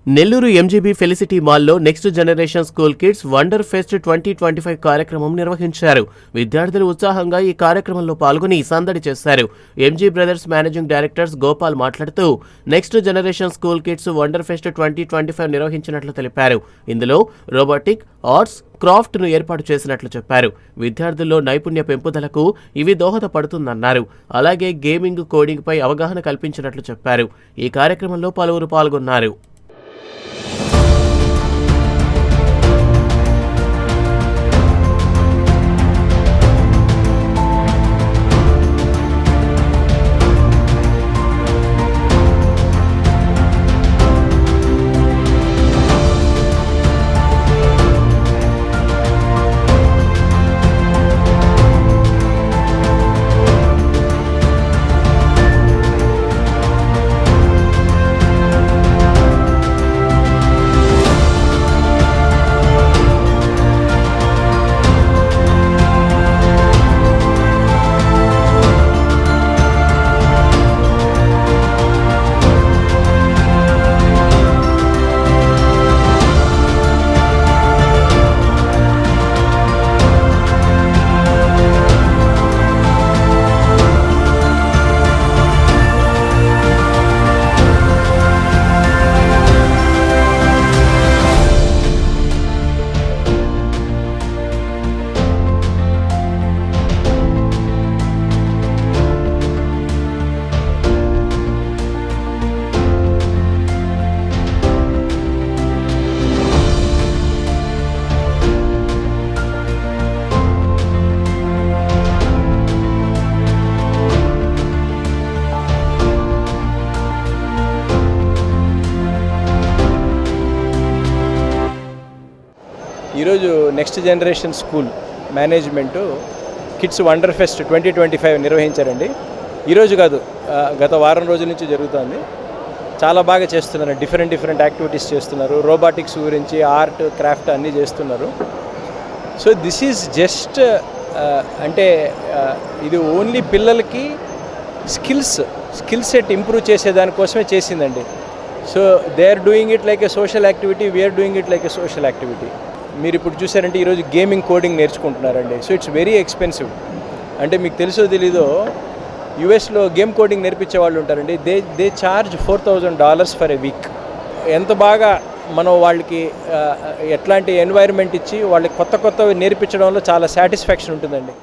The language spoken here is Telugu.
నెల్లూరు ఎంజీబీ ఫెలిసిటీ మాల్లో next generation school kids wonder fest 2025 కార్యక్రమం నిర్వహించారు. విద్యార్థులు ఉత్సాహంగా ఈ కార్యక్రమంలో పాల్గొని సందడి చేశారు. MG brothers managing directors Gopal మాట్లాడుతూ next generation school kids wonder fest 2025 నిర్వహించినట్లు తెలిపారు. ఇందులో రోబోటిక్, ఆర్ట్స్, క్రాఫ్ట్ ను ఏర్పాటు చేసినట్లు చెప్పారు. విద్యార్థుల్లో నైపుణ్య పెంపుదలకు ఇవి దోహదపడుతుందన్నారు. అలాగే గేమింగ్, కోడింగ్ పై అవగాహన కల్పించినట్లు చెప్పారు. ఈ కార్యక్రమంలో పలువురు పాల్గొన్నారు. ఈరోజు next generation school management kids wonder fest 2025 నిర్వహించారండి. ఈరోజు కాదు, గత వారం రోజుల నుంచి జరుగుతుంది. చాలా బాగా చేస్తున్నారు. డిఫరెంట్ యాక్టివిటీస్ చేస్తున్నారు. రోబోటిక్స్ గురించి, ఆర్ట్, క్రాఫ్ట్ అన్నీ చేస్తున్నారు. సో దిస్ ఈజ్ జస్ట్ అంటే ఇది ఓన్లీ పిల్లలకి స్కిల్ సెట్ ఇంప్రూవ్ చేసేదానికోసమే చేసిందండి. So they are doing it like a social activity, we're doing it like a social activity. మీరు ఇప్పుడు చూసారంటే ఈరోజు గేమింగ్, కోడింగ్ నేర్చుకుంటున్నారండి. So it's very expensive. అంటే మీకు తెలుసో తెలీదో, యూఎస్లో గేమ్ కోడింగ్ నేర్పించే వాళ్ళు ఉంటారండి. They charge $4,000 for a week. ఎంత బాగా మనం వాళ్ళకి ఎట్లాంటి ఎన్వైర్న్మెంట్ ఇచ్చి వాళ్ళకి కొత్తవి నేర్పించడంలో చాలా సాటిస్ఫాక్షన్ ఉంటుందండి.